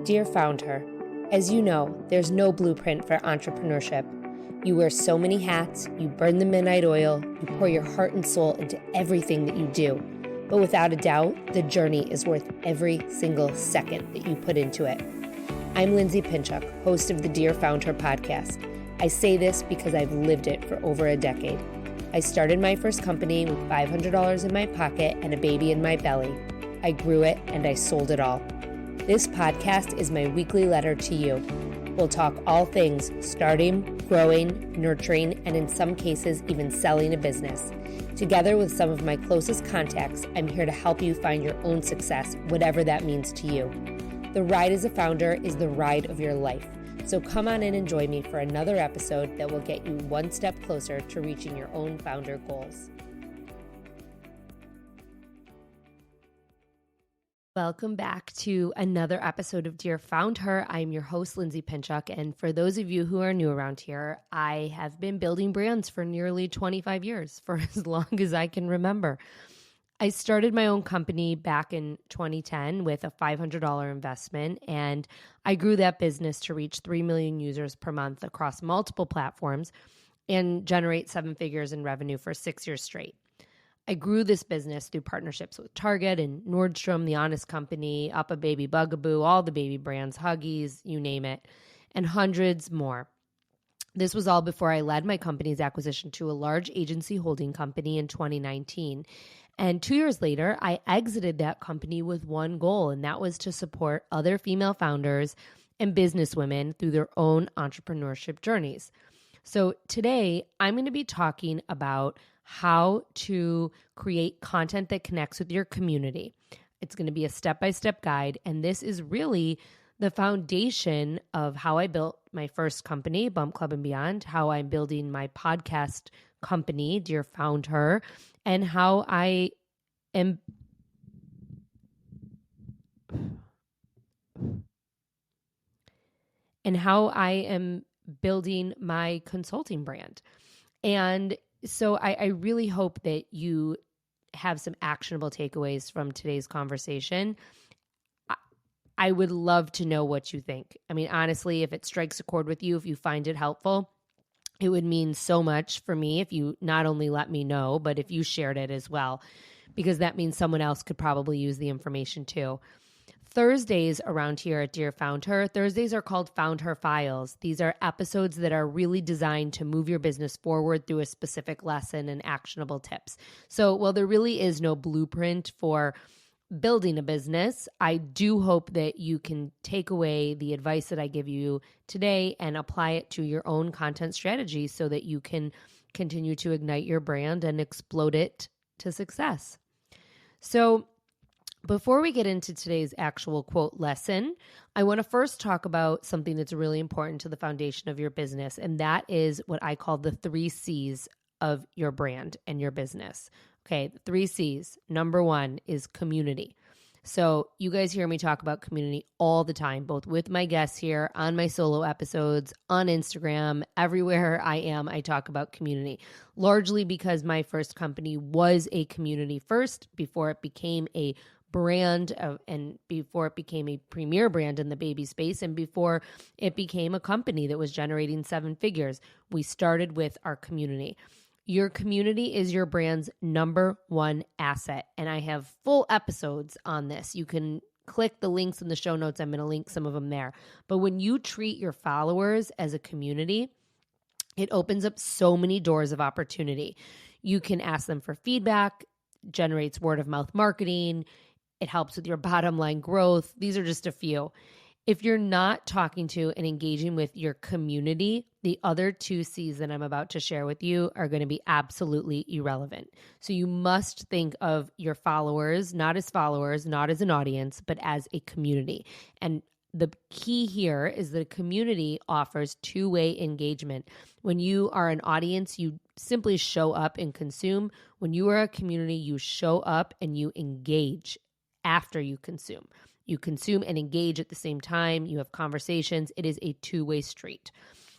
Dear Founder, as you know, there's no blueprint for entrepreneurship. You wear so many hats, you burn the midnight oil, you pour your heart and soul into everything that you do. But without a doubt, the journey is worth every single second that you put into it. I'm Lindsay Pinchuk, host of the Dear Founder podcast. I say this because I've lived it for over a decade. I started my first company with $500 in my pocket and a baby in my belly. I grew it and I sold it all. This podcast is my weekly letter to you. We'll talk all things starting, growing, nurturing, and in some cases, even selling a business. Together with some of my closest contacts, I'm here to help you find your own success, whatever that means to you. The ride as a founder is the ride of your life. So come on in and join me for another episode that will get you one step closer to reaching your own founder goals. Welcome back to another episode of Dear Founder. I'm your host, Lindsay Pinchuk, and for those of you who are new around here, I have been building brands for nearly 25 years, for as long as I can remember. I started my own company back in 2010 with a $500 investment, and I grew that business to reach 3 million users per month across multiple platforms and generate 7 figures in revenue for 6 years straight. I grew this business through partnerships with Target and Nordstrom, The Honest Company, Up a Baby Bugaboo, all the baby brands, Huggies, you name it, and hundreds more. This was all before I led my company's acquisition to a large agency holding company in 2019. And 2 years later, I exited that company with one goal, and that was to support other female founders and businesswomen through their own entrepreneurship journeys. So today, I'm going to be talking about how to create content that connects with your community. It's going to be a step-by-step guide, and this is really the foundation of how I built my first company, Bump Club and Beyond, how I'm building my podcast company, Dear Founder, and how I am building my consulting brand. And so I really hope that you have some actionable takeaways from today's conversation. I would love to know what you think. I mean, honestly, if it strikes a chord with you, if you find it helpful, it would mean so much for me if you not only let me know, but if you shared it as well, because that means someone else could probably use the information too. Thursdays around here at Dear Founder, Thursdays are called Founder Files. These are episodes that are really designed to move your business forward through a specific lesson and actionable tips. So while there really is no blueprint for building a business, I do hope that you can take away the advice that I give you today and apply it to your own content strategy so that you can continue to ignite your brand and explode it to success. So before we get into today's actual quote lesson, I want to first talk about something that's really important to the foundation of your business, and that is what I call the 3 C's of your brand and your business. Okay, the 3 C's. Number 1 is community. So you guys hear me talk about community all the time, both with my guests here, on my solo episodes, on Instagram, everywhere I am, I talk about community, largely because my first company was a community first before it became a brand and before it became a premier brand in the baby space and before it became a company that was generating 7 figures. We started with our community. Your community is your brand's number 1 asset, and I have full episodes on this. You can click the links in the show notes. I'm going to link some of them there. But when you treat your followers as a community, it opens up so many doors of opportunity. You can ask them for feedback, generates word of mouth marketing. It helps with your bottom line growth. These are just a few. If you're not talking to and engaging with your community, the other 2 C's that I'm about to share with you are going to be absolutely irrelevant. So you must think of your followers, not as an audience, but as a community. And the key here is that a community offers 2-way engagement. When you are an audience, you simply show up and consume. When you are a community, you show up and you engage after you consume. You consume and engage at the same time. You have conversations. It is a 2-way street.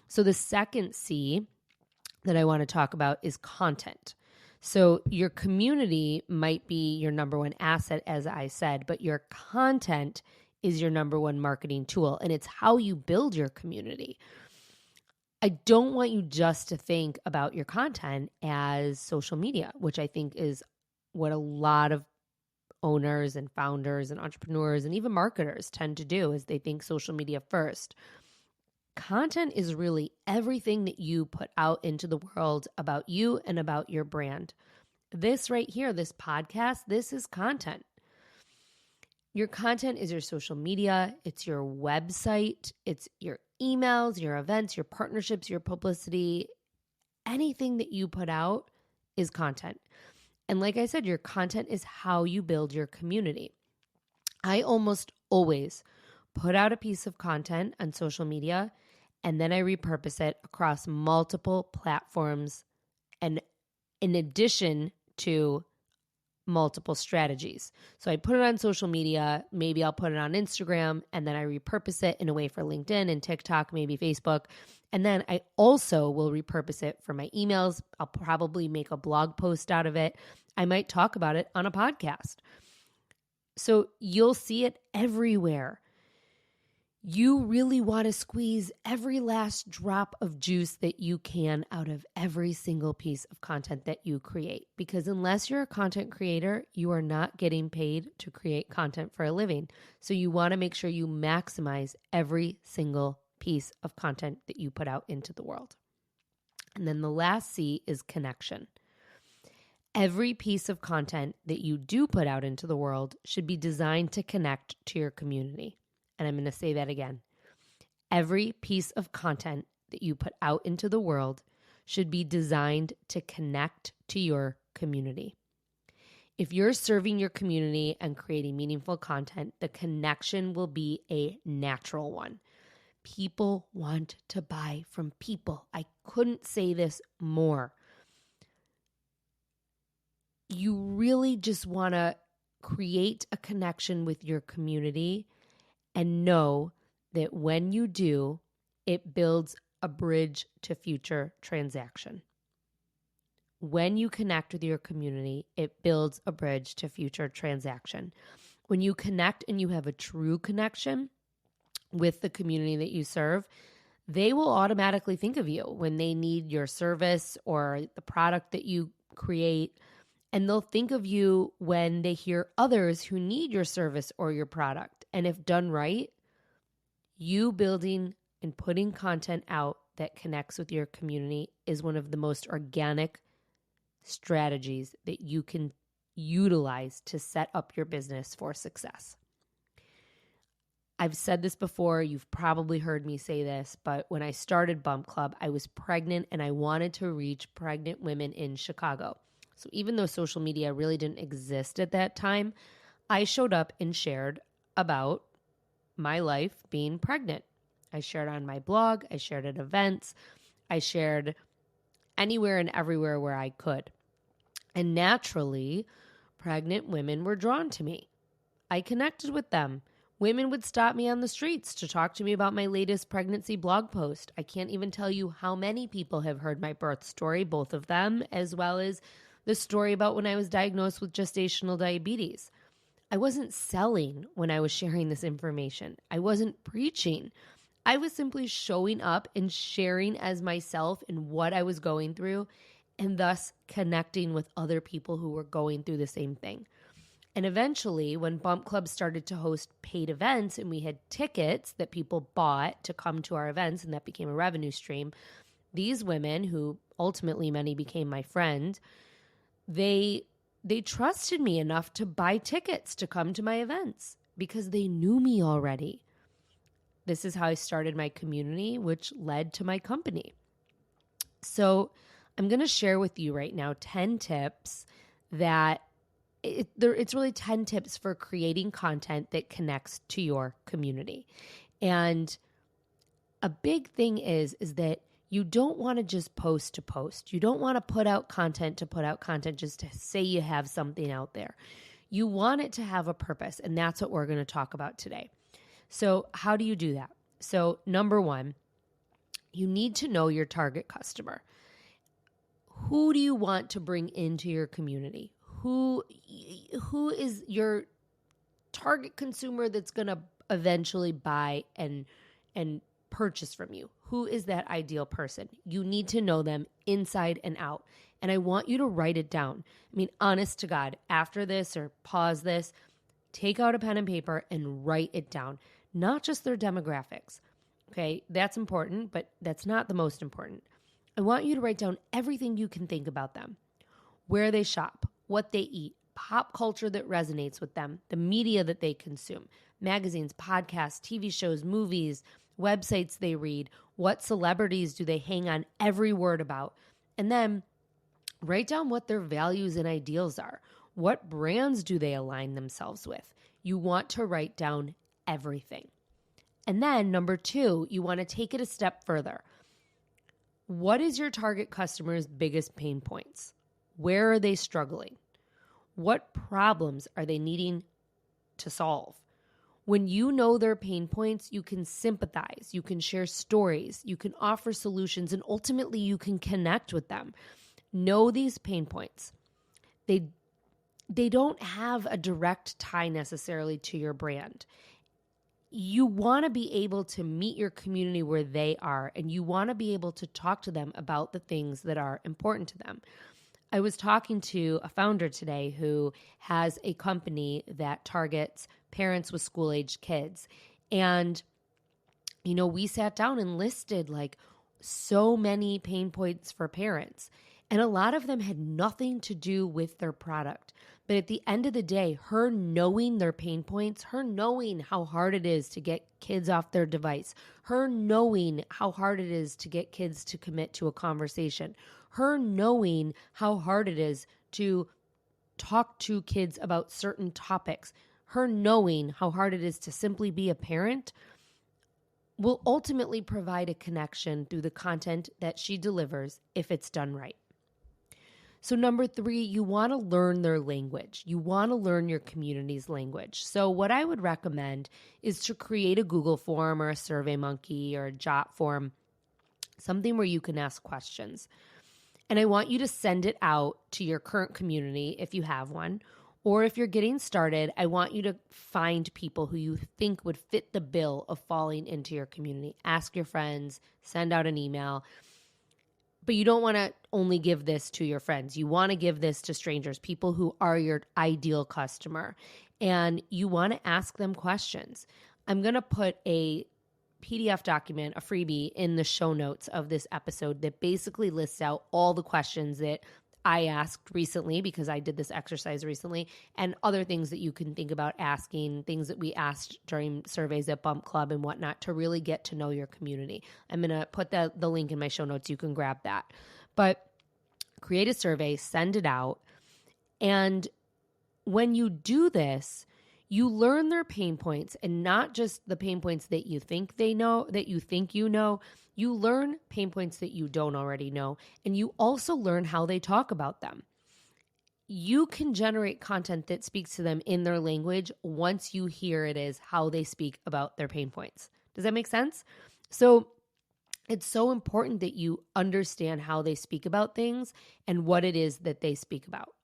So the second C that I want to talk about is content. So your community might be your number 1 asset, as I said, but your content is your number one marketing tool, and it's how you build your community. I don't want you just to think about your content as social media, which I think is what a lot of owners and founders and entrepreneurs and even marketers tend to do, is they think social media first. Content is really everything that you put out into the world about you and about your brand. This right here, this podcast, this is content. Your content is your social media, it's your website, it's your emails, your events, your partnerships, your publicity. Anything that you put out is content. And like I said, your content is how you build your community. I almost always put out a piece of content on social media and then I repurpose it across multiple platforms, and in addition to multiple strategies. So I put it on social media, maybe I'll put it on Instagram, and then I repurpose it in a way for LinkedIn and TikTok, maybe Facebook. And then I also will repurpose it for my emails. I'll probably make a blog post out of it. I might talk about it on a podcast. So you'll see it everywhere. You really want to squeeze every last drop of juice that you can out of every single piece of content that you create. Because unless you're a content creator, you are not getting paid to create content for a living. So you want to make sure you maximize every single piece of content that you put out into the world. And then the last C is connection. Every piece of content that you do put out into the world should be designed to connect to your community. And I'm going to say that again. Every piece of content that you put out into the world should be designed to connect to your community. If you're serving your community and creating meaningful content, the connection will be a natural one. People want to buy from people. I couldn't say this more. You really just want to create a connection with your community and know that when you do, it builds a bridge to future transaction. When you connect with your community, it builds a bridge to future transaction. When you connect and you have a true connection with the community that you serve, they will automatically think of you when they need your service or the product that you create. And they'll think of you when they hear others who need your service or your product. And if done right, you building and putting content out that connects with your community is one of the most organic strategies that you can utilize to set up your business for success. I've said this before, you've probably heard me say this, but when I started Bump Club, I was pregnant and I wanted to reach pregnant women in Chicago. So even though social media really didn't exist at that time, I showed up and shared about my life being pregnant. I shared on my blog, I shared at events, I shared anywhere and everywhere where I could. And naturally, pregnant women were drawn to me. I connected with them. Women would stop me on the streets to talk to me about my latest pregnancy blog post. I can't even tell you how many people have heard my birth story, both of them, as well as the story about when I was diagnosed with gestational diabetes. I wasn't selling when I was sharing this information. I wasn't preaching. I was simply showing up and sharing as myself and what I was going through, and thus connecting with other people who were going through the same thing. And eventually, when Bump Club started to host paid events and we had tickets that people bought to come to our events, and that became a revenue stream, these women, who ultimately many became my friend, they trusted me enough to buy tickets to come to my events because they knew me already. This is how I started my community, which led to my company. So I'm going to share with you right now 10 tips that it's really 10 tips for creating content that connects to your community. And a big thing is that you don't want to just post to post. You don't want to put out content to put out content just to say you have something out there. You want it to have a purpose, and that's what we're going to talk about today. So how do you do that? So number one, you need to know your target customer. Who do you want to bring into your community? Who is your target consumer that's going to eventually buy and purchase from you? Who is that ideal person? You need to know them inside and out. And I want you to write it down. I mean, honest to God, after this or pause this, take out a pen and paper and write it down. Not just their demographics. Okay, that's important, but that's not the most important. I want you to write down everything you can think about them. Where they shop, what they eat, pop culture that resonates with them, the media that they consume, magazines, podcasts, TV shows, movies, websites they read, what celebrities do they hang on every word about, and then write down what their values and ideals are. What brands do they align themselves with? You want to write down everything. And then number 2, you want to take it a step further. What is your target customer's biggest pain points? Where are they struggling? What problems are they needing to solve? When you know their pain points, you can sympathize, you can share stories, you can offer solutions, and ultimately you can connect with them. Know these pain points. They don't have a direct tie necessarily to your brand. You want to be able to meet your community where they are, and you want to be able to talk to them about the things that are important to them. I was talking to a founder today who has a company that targets parents with school-aged kids. And, we sat down and listed like so many pain points for parents. And a lot of them had nothing to do with their product. But at the end of the day, her knowing their pain points, her knowing how hard it is to get kids off their device, her knowing how hard it is to get kids to commit to a conversation, her knowing how hard it is to talk to kids about certain topics, her knowing how hard it is to simply be a parent, will ultimately provide a connection through the content that she delivers if it's done right. So number 3, you want to learn their language. You want to learn your community's language. So what I would recommend is to create a Google form or a SurveyMonkey or a Jot form, something where you can ask questions. And I want you to send it out to your current community if you have one. Or if you're getting started, I want you to find people who you think would fit the bill of falling into your community. Ask your friends, send out an email. But you don't want to only give this to your friends. You want to give this to strangers, people who are your ideal customer. And you want to ask them questions. I'm going to put a PDF document, a freebie, in the show notes of this episode that basically lists out all the questions that I asked recently, because I did this exercise recently, and other things that you can think about asking, things that we asked during surveys at Bump Club and whatnot to really get to know your community. I'm going to put the link in my show notes. You can grab that. But create a survey, send it out. And when you do this, you learn their pain points, and not just the pain points that you think they know, that you think you know. You learn pain points that you don't already know, and you also learn how they talk about them. You can generate content that speaks to them in their language once you hear it is how they speak about their pain points. Does that make sense? So it's so important that you understand how they speak about things and what it is that they speak about.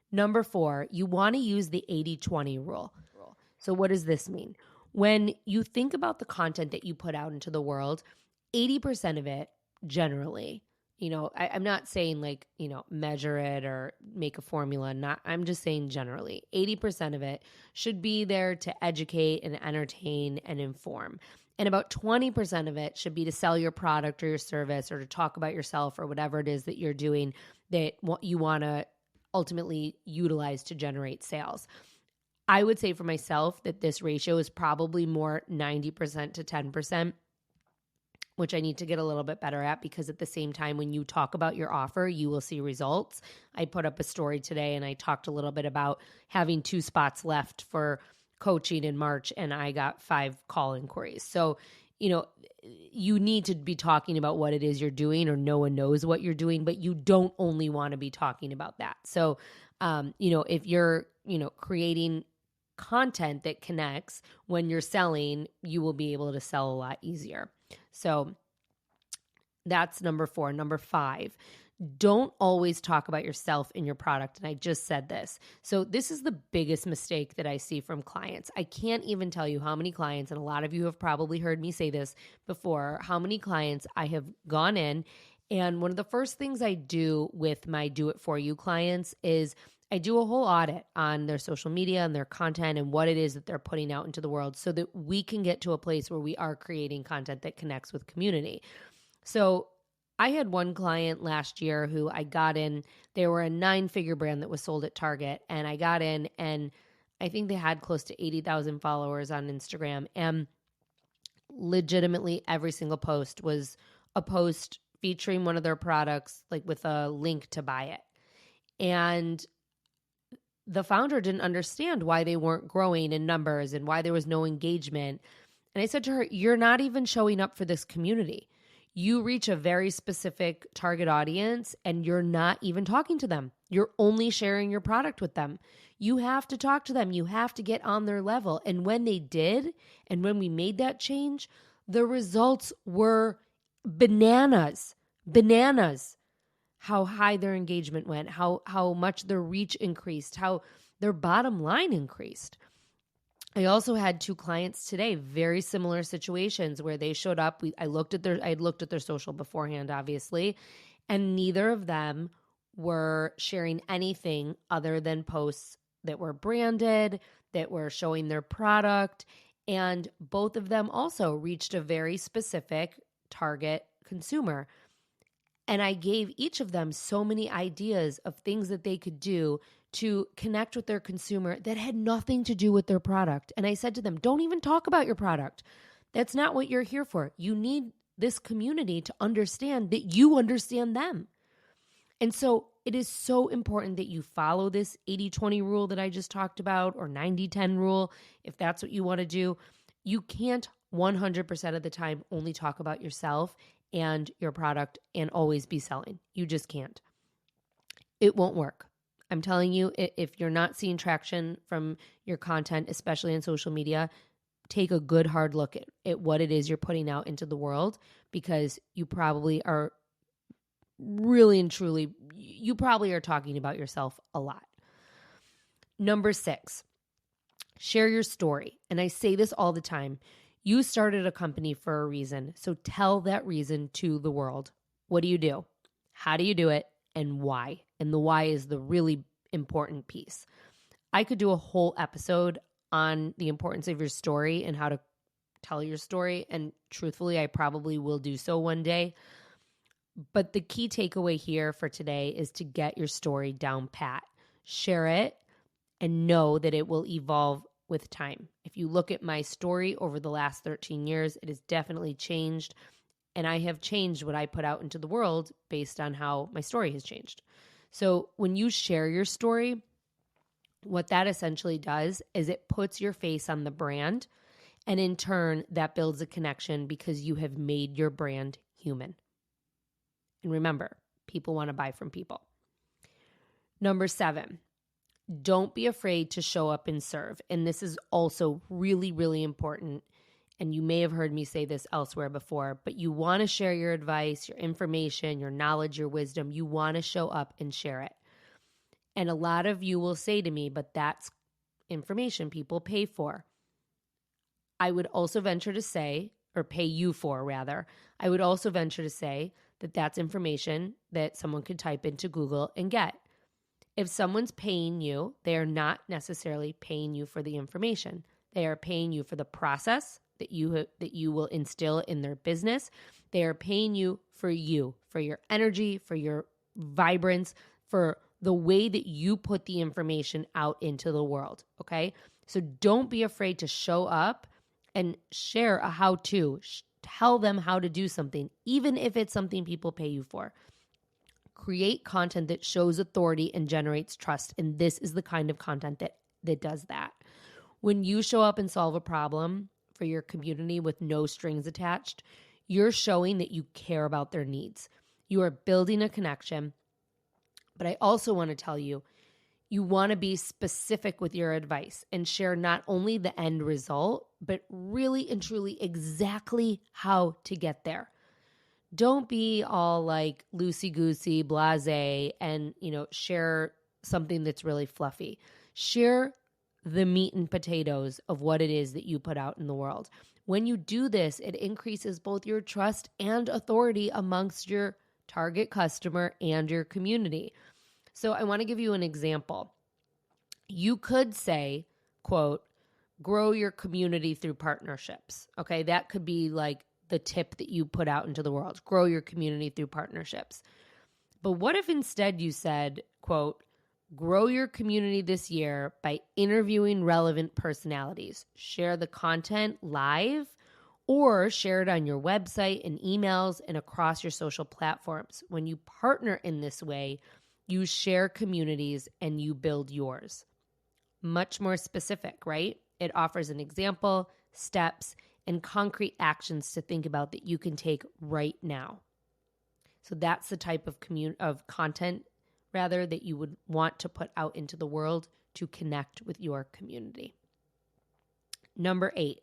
Number 4, you want to use the 80-20 rule. So what does this mean? When you think about the content that you put out into the world, 80% of it generally, I'm not saying measure it or make a formula. I'm just saying generally, 80% of it should be there to educate and entertain and inform. And about 20% of it should be to sell your product or your service or to talk about yourself or whatever it is that you're doing that you want to ultimately utilize to generate sales. I would say for myself that this ratio is probably more 90% to 10%, which I need to get a little bit better at, because at the same time, when you talk about your offer, you will see results. I put up a story today and I talked a little bit about having 2 spots left for coaching in March, and I got 5 call inquiries. So, you need to be talking about what it is you're doing, or no one knows what you're doing, but you don't only want to be talking about that. So, if you're, creating content that connects when you're selling, you will be able to sell a lot easier. So that's number 4. Number 5, Don't always talk about yourself and your product. And I just said this. So this is the biggest mistake that I see from clients. I can't even tell you how many clients, and a lot of you have probably heard me say this before, how many clients I have gone in. And one of the first things I do with my Do It For You clients is I do a whole audit on their social media and their content and what it is that they're putting out into the world so that we can get to a place where we are creating content that connects with community. So I had one client last year who I got in, they were a 9-figure brand that was sold at Target, and I got in and I think they had close to 80,000 followers on Instagram, and legitimately every single post was a post featuring one of their products, like with a link to buy it. And the founder didn't understand why they weren't growing in numbers and why there was no engagement. And I said to her, you're not even showing up for this community. You reach a very specific target audience and you're not even talking to them. You're only sharing your product with them. You have to talk to them. You have to get on their level. And when they did, and when we made that change, the results were bananas. How high their engagement went, how much their reach increased, how their bottom line increased. I also had 2 clients today, very similar situations where they showed up. I had looked at their social beforehand, obviously, and neither of them were sharing anything other than posts that were branded, that were showing their product, and both of them also reached a very specific target consumer. And I gave each of them so many ideas of things that they could do to connect with their consumer that had nothing to do with their product. And I said to them, don't even talk about your product. That's not what you're here for. You need this community to understand that you understand them. And so it is so important that you follow this 80-20 rule that I just talked about, or 90-10 rule, if that's what you want to do. You can't 100% of the time only talk about yourself and your product and always be selling. You just can't. It won't work. I'm telling you, if you're not seeing traction from your content, especially on social media, take a good hard look at what it is you're putting out into the world, because you probably are really and truly, you probably are talking about yourself a lot. Number 6, share your story. And I say this all the time. You started a company for a reason, so tell that reason to the world. What do you do? How do you do it? And why? And the why is the really important piece. I could do a whole episode on the importance of your story and how to tell your story, and truthfully, I probably will do so one day. But the key takeaway here for today is to get your story down pat. Share it and know that it will evolve with time. If you look at my story over the last 13 years, it has definitely changed. And I have changed what I put out into the world based on how my story has changed. So when you share your story, what that essentially does is it puts your face on the brand. And in turn, that builds a connection because you have made your brand human. And remember, people want to buy from people. Number 7, don't be afraid to show up and serve. And this is also really, really important. And you may have heard me say this elsewhere before, but you want to share your advice, your information, your knowledge, your wisdom. You want to show up and share it. And a lot of you will say to me, but that's information people pay for. I would also venture to say, or pay you for rather, I would also venture to say that that's information that someone could type into Google and get. If someone's paying you, they are not necessarily paying you for the information. They are paying you for the process that you will instill in their business. They are paying you, for your energy, for your vibrance, for the way that you put the information out into the world, okay? So don't be afraid to show up and share a how-to. Tell them how to do something, even if it's something people pay you for. Create content that shows authority and generates trust, and this is the kind of content that does that. When you show up and solve a problem for your community with no strings attached, you're showing that you care about their needs. You are building a connection. But I also want to tell you, you want to be specific with your advice and share not only the end result, but really and truly exactly how to get there. don't be all like loosey-goosey, blasé, and, share something that's really fluffy. Share the meat and potatoes of what it is that you put out in the world. When you do this, it increases both your trust and authority amongst your target customer and your community. So I want to give you an example. You could say, quote, grow your community through partnerships. Okay, that could be like the tip that you put out into the world. Grow your community through partnerships. But what if instead you said, quote, grow your community this year by interviewing relevant personalities. Share the content live or share it on your website and emails and across your social platforms. When you partner in this way, you share communities and you build yours. Much more specific, right? It offers an example, steps, and concrete actions to think about that you can take right now. So that's the type of content that you would want to put out into the world to connect with your community. Number 8,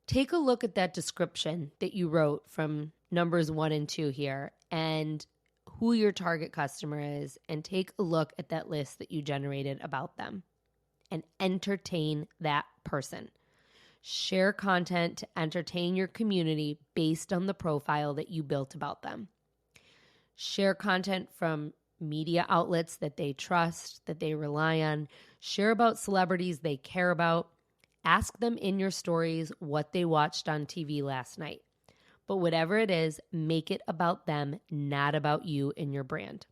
take a look at that description that you wrote from numbers 1 and 2 here and who your target customer is, and take a look at that list that you generated about them and entertain that person. Share content to entertain your community based on the profile that you built about them. Share content from media outlets that they trust, that they rely on. Share about celebrities they care about. Ask them in your stories what they watched on TV last night. But whatever it is, make it about them, not about you and your brand.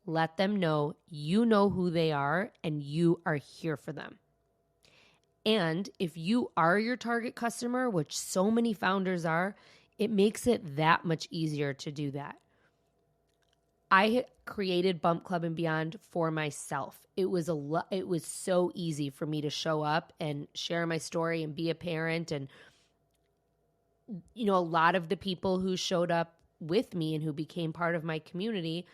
Let them know you know who they are and you are here for them. And if you are your target customer, which so many founders are, it makes it that much easier to do that. I created Bump Club and Beyond for myself. It was so easy for me to show up and share my story and be a parent. And, a lot of the people who showed up with me and who became part of my community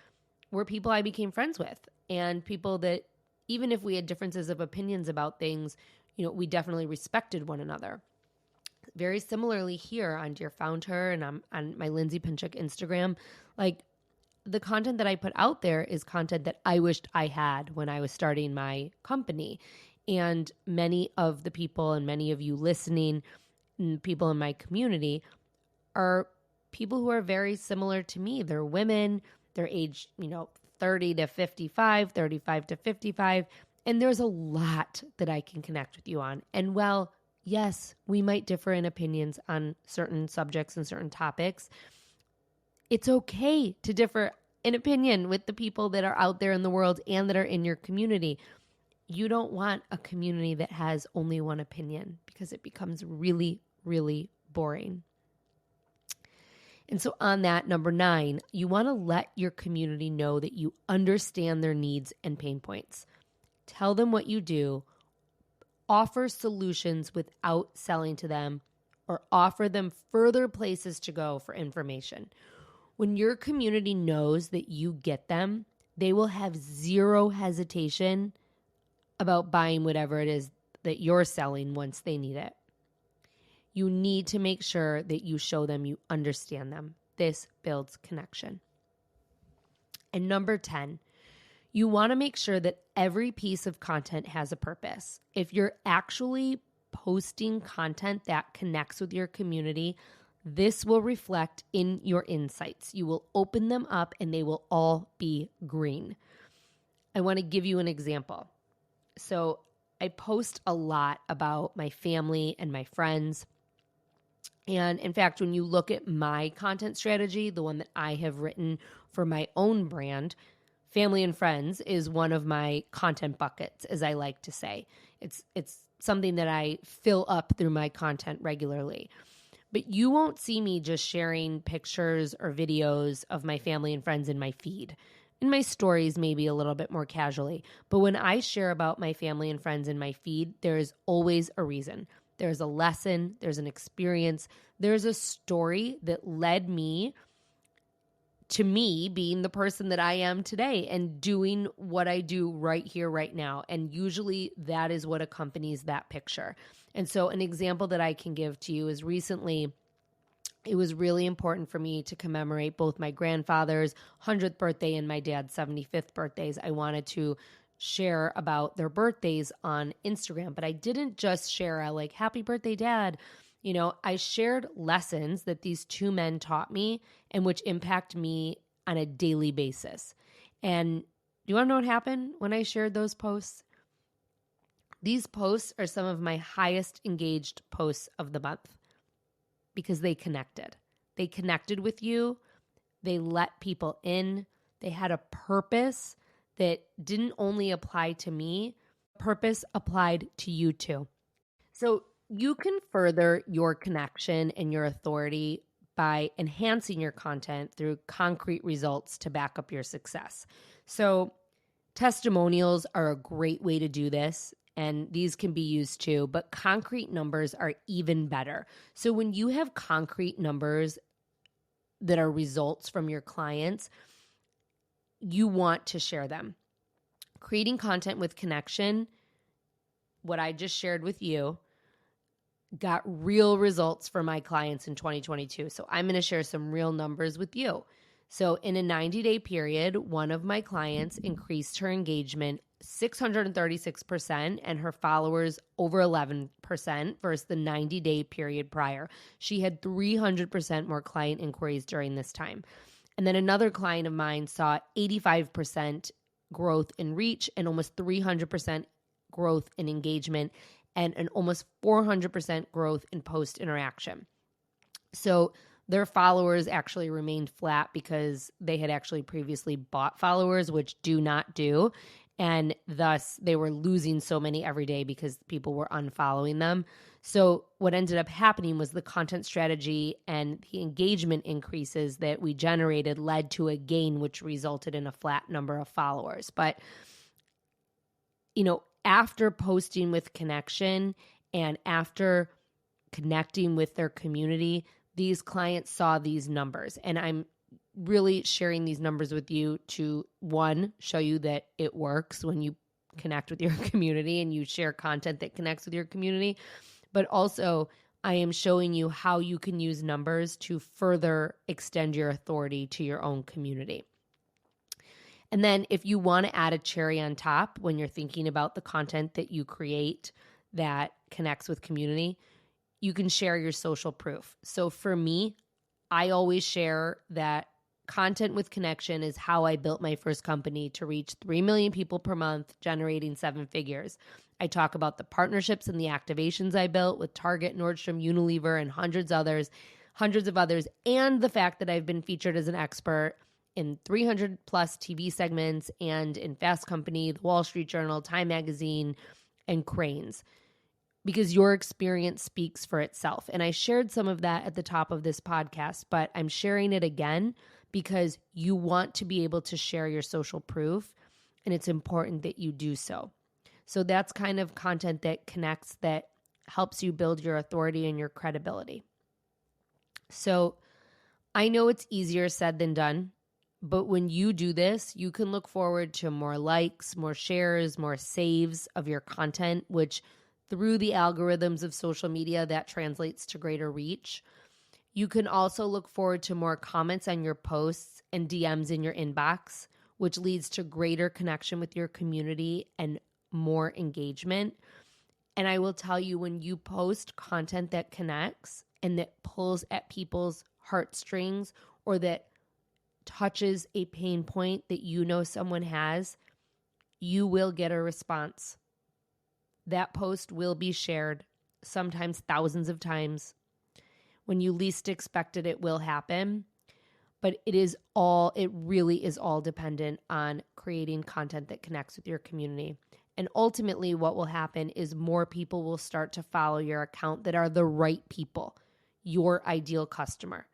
were people I became friends with, and people that even if we had differences of opinions about things, we definitely respected one another. Very similarly here on Dear Found Her and on my Lindsay Pinchuk Instagram, like, the content that I put out there is content that I wished I had when I was starting my company. And many of the people and many of you listening, people in my community, are people who are very similar to me. They're women, they're age, 30 to 55, 35 to 55. And there's a lot that I can connect with you on. And while, yes, we might differ in opinions on certain subjects and certain topics, it's okay to differ in opinion with the people that are out there in the world and that are in your community. You don't want a community that has only one opinion because it becomes really, really boring. And so on that, number 9, you want to let your community know that you understand their needs and pain points. Tell them what you do, offer solutions without selling to them, or offer them further places to go for information. When your community knows that you get them, they will have zero hesitation about buying whatever it is that you're selling once they need it. You need to make sure that you show them you understand them. This builds connection. And number 10, you want to make sure that every piece of content has a purpose. If you're actually posting content that connects with your community, this will reflect in your insights. You will open them up and they will all be green. I want to give you an example. So I post a lot about my family and my friends. And in fact, when you look at my content strategy, the one that I have written for my own brand, family and friends is one of my content buckets, as I like to say. It's something that I fill up through my content regularly. But you won't see me just sharing pictures or videos of my family and friends in my feed. In my stories, maybe a little bit more casually. But when I share about my family and friends in my feed, there is always a reason. There's a lesson, there's an experience, there's a story that led me to me being the person that I am today and doing what I do right here, right now. And usually that is what accompanies that picture. And so an example that I can give to you is recently it was really important for me to commemorate both my grandfather's 100th birthday and my dad's 75th birthdays. I wanted to share about their birthdays on Instagram, but I didn't just share like, happy birthday, Dad. I shared lessons that these two men taught me and which impact me on a daily basis. And do you want to know what happened when I shared those posts? These posts are some of my highest engaged posts of the month because they connected. They connected with you. They let people in. They had a purpose that didn't only apply to me. Purpose applied to you too. So you can further your connection and your authority by enhancing your content through concrete results to back up your success. So testimonials are a great way to do this, and these can be used too, but concrete numbers are even better. So when you have concrete numbers that are results from your clients, you want to share them. Creating content with connection, what I just shared with you, got real results for my clients in 2022. So I'm going to share some real numbers with you. So in a 90-day period, one of my clients increased her engagement 636% and her followers over 11% versus the 90-day period prior. She had 300% more client inquiries during this time. And then another client of mine saw 85% growth in reach and almost 300% growth in engagement and an almost 400% growth in post interaction. So their followers actually remained flat because they had actually previously bought followers, which do not do. And thus they were losing so many every day because people were unfollowing them. So what ended up happening was the content strategy and the engagement increases that we generated led to a gain, which resulted in a flat number of followers. But, after posting with connection and after connecting with their community, these clients saw these numbers. And I'm really sharing these numbers with you to, one, show you that it works when you connect with your community and you share content that connects with your community. But also, I am showing you how you can use numbers to further extend your authority to your own community. And then if you want to add a cherry on top when you're thinking about the content that you create that connects with community, you can share your social proof. So for me, I always share that content with connection is how I built my first company to reach 3 million people per month, generating 7 figures. I talk about the partnerships and the activations I built with Target, Nordstrom, Unilever, and hundreds of others, and the fact that I've been featured as an expert in 300 plus TV segments and in Fast Company, The Wall Street Journal, Time Magazine, and Cranes, because your experience speaks for itself. And I shared some of that at the top of this podcast, but I'm sharing it again because you want to be able to share your social proof, and it's important that you do so. So that's kind of content that connects, that helps you build your authority and your credibility. So I know it's easier said than done, but when you do this, you can look forward to more likes, more shares, more saves of your content, which through the algorithms of social media, that translates to greater reach. You can also look forward to more comments on your posts and DMs in your inbox, which leads to greater connection with your community and more engagement. And I will tell you, when you post content that connects and that pulls at people's heartstrings or that touches a pain point that someone has, you will get a response. That post will be shared, sometimes thousands of times. When you least expect it, it will happen. But it really is all dependent on creating content that connects with your community. And ultimately, what will happen is more people will start to follow your account that are the right people, your ideal customer.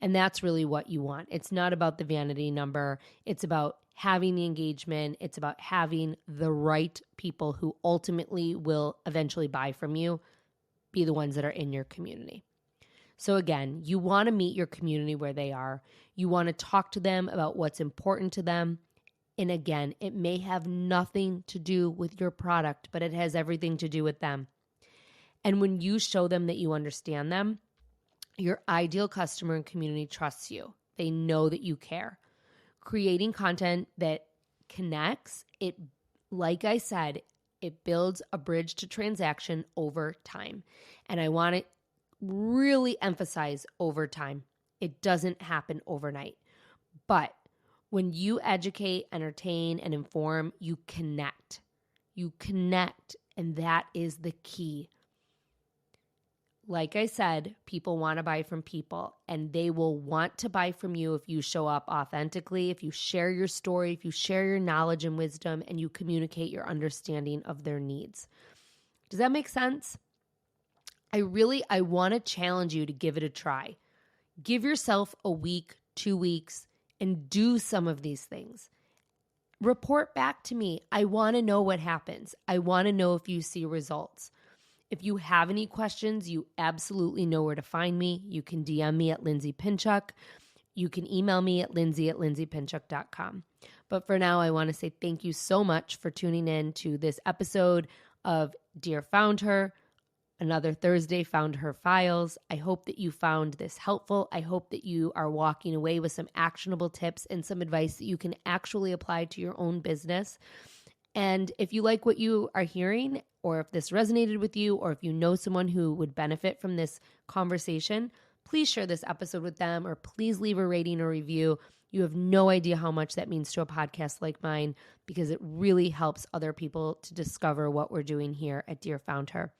And that's really what you want. It's not about the vanity number. It's about having the engagement. It's about having the right people who ultimately will eventually buy from you, be the ones that are in your community. So again, you want to meet your community where they are. You want to talk to them about what's important to them. And again, it may have nothing to do with your product, but it has everything to do with them. And when you show them that you understand them, Your ideal customer and community trusts you. They know that you care. Creating content that connects, it, like I said, it builds a bridge to transaction over time. And I want to really emphasize over time. It doesn't happen overnight. But when you educate, entertain, and inform, you connect. You connect, and that is the key. Like I said, people want to buy from people, and they will want to buy from you if you show up authentically, if you share your story, if you share your knowledge and wisdom, and you communicate your understanding of their needs. Does that make sense? I want to challenge you to give it a try. Give yourself a week, 2 weeks, and do some of these things. Report back to me. I want to know what happens. I want to know if you see results. If you have any questions, you absolutely know where to find me. You can DM me at Lindsay Pinchuk. You can email me at lindsay@lindsaypinchuk.com. But for now, I want to say thank you so much for tuning in to this episode of Dear Found Her, another Thursday Found Her Files. I hope that you found this helpful. I hope that you are walking away with some actionable tips and some advice that you can actually apply to your own business. And if you like what you are hearing, or if this resonated with you, or if you know someone who would benefit from this conversation, please share this episode with them, or please leave a rating or review. You have no idea how much that means to a podcast like mine, because it really helps other people to discover what we're doing here at Dear Found Her.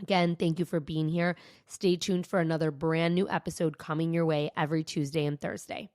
Again, thank you for being here. Stay tuned for another brand new episode coming your way every Tuesday and Thursday.